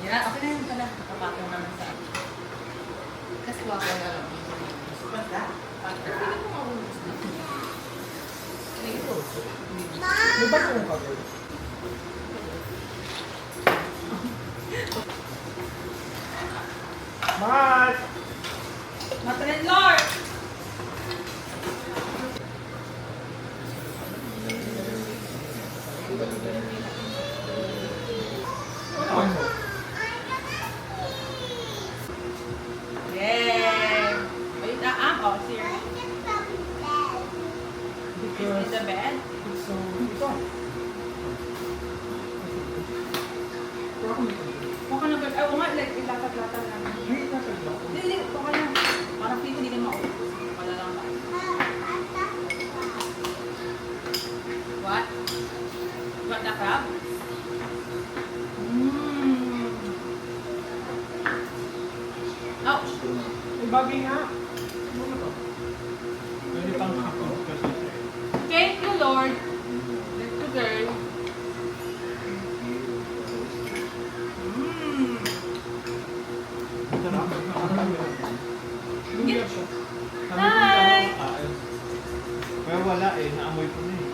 Yan, okay na yun pala. Nakapakong naman sa akin. Kasi wako na lang. Basta? May ba't yung cover? Mat! Matrin Lord! Yay! Are you that oh, serious? In the bed? So, ito. Huwag ka na ba? Ay, nga, like, ilapat-lapat lang. May itatag ba? Hindi, huwag ka na. Parang pito hindi na maubos. Wala lang tayo. What? What the crab? Mmm. Ouch! May bagay nga. Ano na to? Pwede pang ako kasi. Thank you, Lord. Little girl. Mmm. Sarap. Hindi siya. Hi! Pero wala eh, naamoy ko na eh.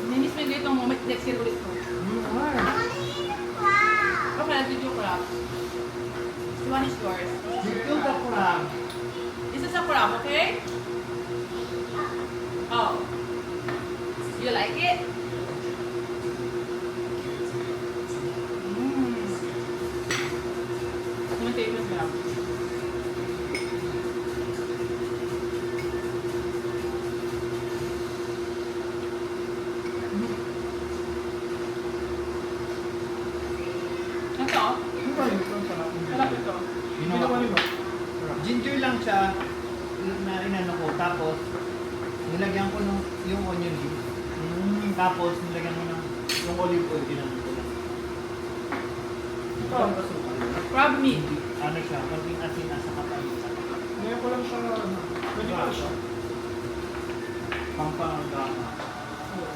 Namiss mo yung ganitong moment. Next year ulit ko. Okay, did you crab? This one is yours. Dito ka kurang. This is a crab, okay? Oh. You like it? Mmm. Yung favorite crab. Ito? Ano ba yun? Ang sarap. Sarap ito. Ginawa mo. Ginger lang siya na inano ko. Tapos, nilagyan ko nung yung onion leaves. Tapos, nilagyan ko ng yung olive oil. Ginano ko lang. Ito. Crab meat. Ano siya? Konting asin nasa kapalitan. Ngayon ko lang siya, pwede ko siya. Pampangagama.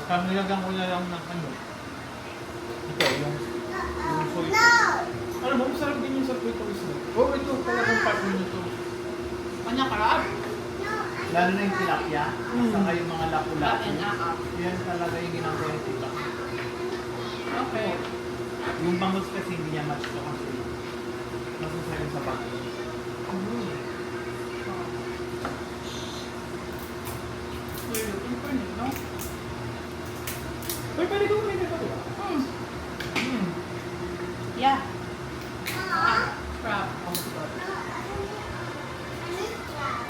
Kaya nilagyan ko na lang ng ano. Ito, yung soy sauce. Ano ba, masarap din yung sa Puerto Rico. Oh, ito, talagang partner nito. Kanya crab? Lalo na yung tilapia. Saka yung mga Crab lapu-lapu. and akap. Yan talaga yung ginagawa yung tita. Okay. Yung bangus kasi hindi niya match to kasi nasusayo sa bag. You're looking for me, no? Uy, pwede ko umigay ito, diba? Yeah. Crab.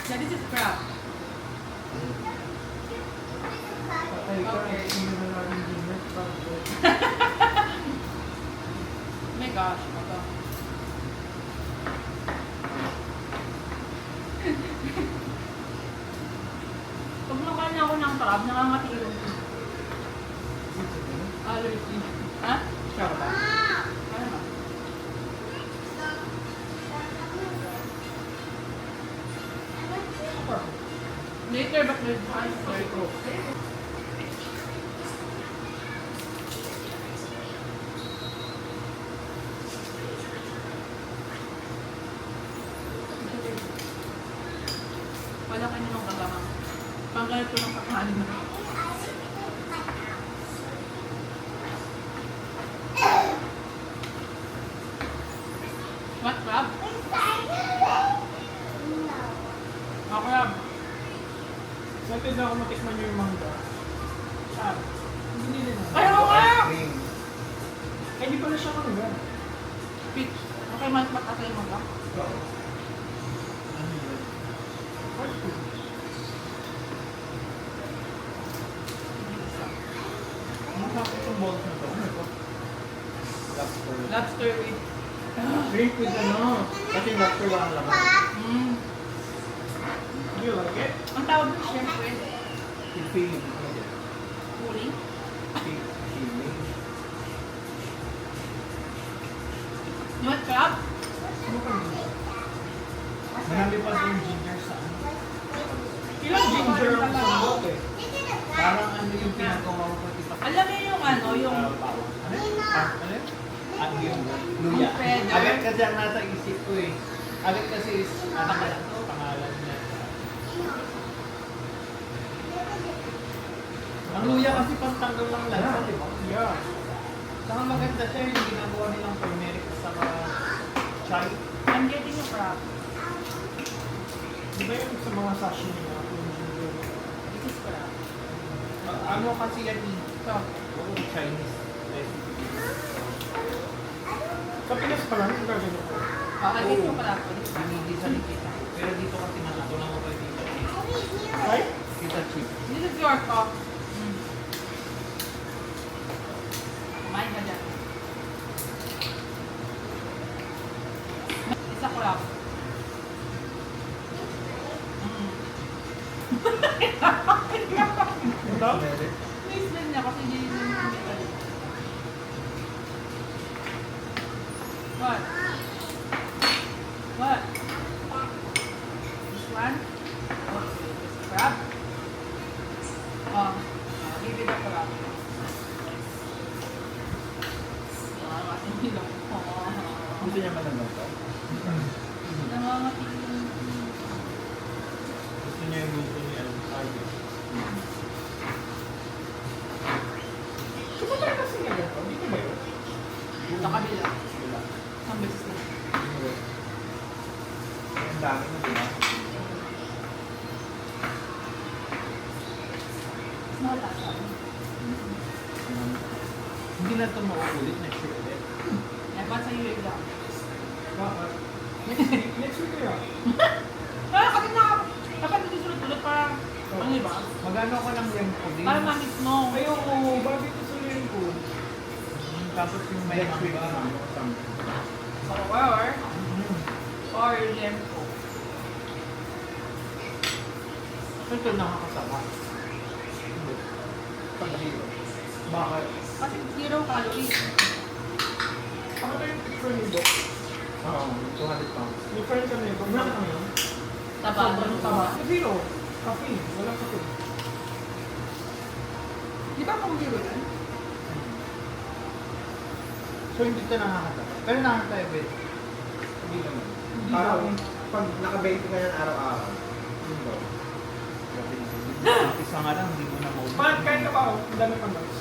Yeah, this is crab. Patay ka, Okay. hindi na natin dinner. Oh my gosh. Ito. Pag nakain ako ng crab, nangangatiro. Allergy. Ha? Siya ba? Ano ba? Later, but there's one very cool. Wala kayo nung kagamang. Panggalit ko ng kakanin mo. What crab? Ako yan. Excited na ako matikman niyo yung mangga. Ah, hindi din ako. Ay, oo nga! Cream. Ay, di pala siya mangga. Peach. Okay, matatay mo ba? Ano yun? Part two. Ano sa itong balls na to? Ano ito? Lobster. Lobster with... Drink with ano. Kasi lobster walang laman. Mm. Do you like it? Ang tawag ko syempre, Feeling. cooling. Feeling. You want crab? Ano ka yun? Marami pa din ginger sa ano. Ilang ginger ang sandok eh. Parang ano yung pinagawa ko. Alam mo yung ano, yung... Bawang. Ano yun? Ano yun? Ano yung luya. Feather. Agad kasi ang nasa isip ko eh. Agad kasi is, ano ka lang, pangalan niya. Ang luya kasi pantanggal ng lansa, di ba? Yeah. Saka maganda siya yung ginagawa nilang turmeric sa mga chai. I'm getting a crab. Di ba yung sa mga sashimi na yung ginger? This is crab. Ano kasi yan eh? Ito. Oo, Chinese recipe. Sa Pinas pa lang, yung gagawin ko. Okay, dito yung crab. Hindi sa kita. Pero dito kasi nakatulang ko kay Tita Chip. Right? Tita Chip. This is your cup. Kumain ka dyan. Isa crab. Ito? Please lang niya kasi hindi yun yung metal. What? What? This one? Okay, this crab? Give it a crab. Kasi nila. Gusto niya malamang to? Namangati yung... Gusto niya yung luto niya. Gusto tayo kasi nga ganito. Dito ba yun? Sa kabila. Ang beses na. Ang dami mo, di ba? Small lasa. Hindi na ito mauulit next year ulit. Ewan sa iyo lang. Bakit? Next week kaya? Kasi dapat hindi sunod-sunod parang, ano ba? Magano ko ng lempo din? Parang mamis no. Ayoko, bakit ito sa ko? Tapos yung may mangga. Or lempo. Ito nakakasama. Pag zero. Bakit? Kasi 0 calories. Ako tayo yung picture ni Doc. Oo, 200 pounds. May friend kami, pag nakita mo yun, Taba. sobrang taba. Zero. Caffeine. Walang caffeine. Di ba kung 0 yan? So hindi ito nakakasama. Pero nakaka-event. Hindi naman. Hindi Parang daw. pag naka-20 ka yan araw-araw, yun daw. Grabe na. Isa nga lang, hindi mo na maulit. Kahit ka ba ako, ang dami pang guys.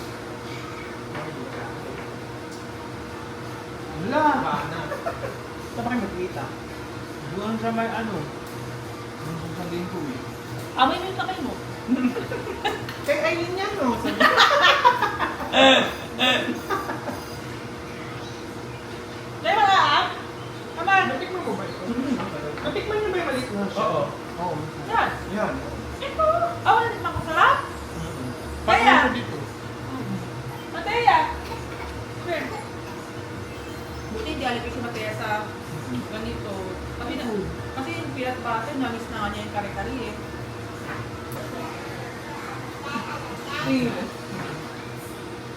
Wala! Bana. Saan ba kayo magkita? Doon sa may ano? Doon sa lingko eh. Amoy mo yung takay mo. Kaya ayun yan, no? Sabi Dahil mga Come on. Natikman mo ba ito? Natikman niyo ba yung maliit na siya? Oo. Oo. Yan. Yan. Ito. Wala din makasarap. Pag Kaya? nasa dito. Mateya. Sure. Buti hindi alipin si Mateya sa ganito. Kasi yung peanut butter, namis na nga niya yung kare-kare eh.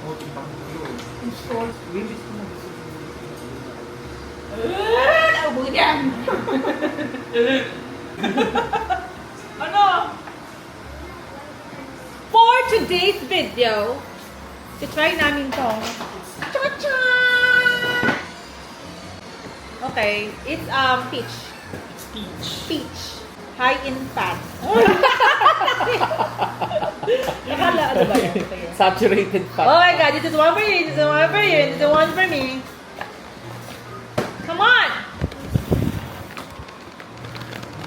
Oo, timbang mo yun. Install. Wimbis ko na gusto. Naubugin yan! Ano? For today's video, try namin to. Cha-cha! Okay, it's peach. It's peach. Peach. High in fat. Akala, ano ba yun? Saturated fat. Oh my god, this is one for you, this is one for you, this is one for me. Come on!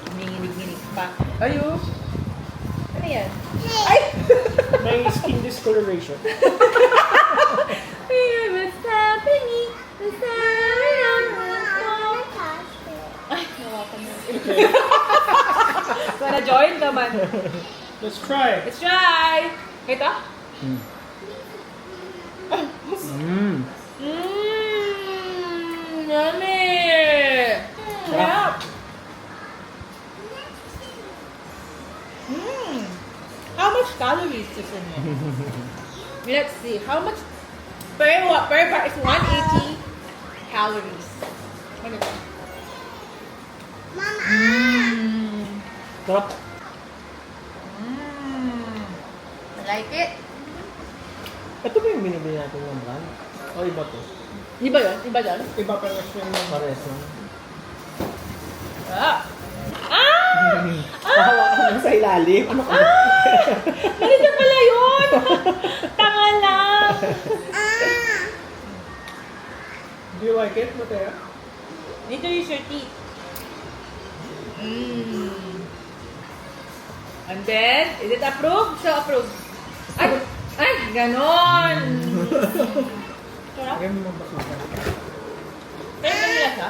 Humihinig-hinig pa. Ayo! Ano yan? Ay! May skin discoloration. What's happening? What's happening? Ay, nawakan mo. Wanna join naman? Let's try. Let's try! Ito? Mm. Yummy! Sarap! How much calories is in it? Let's see. How much per bar is 180 calories. Ano ba? Sarap. I like it. Ito ba yung binibili natin ng brand? O iba to? Iba yun? Iba dyan? Iba pa rin yung mga. Pares lang. Ah! Ah! Pahawakan mo sa ilalim. Ano ka? Ganito pala yun! Tanga lang! Do you like it, Matea? Need to use your teeth. And then, is it approved? Show approved. Ay! Ay! Ganon! Sarap. Lagyan mo ng basuka. Pero kanila siya?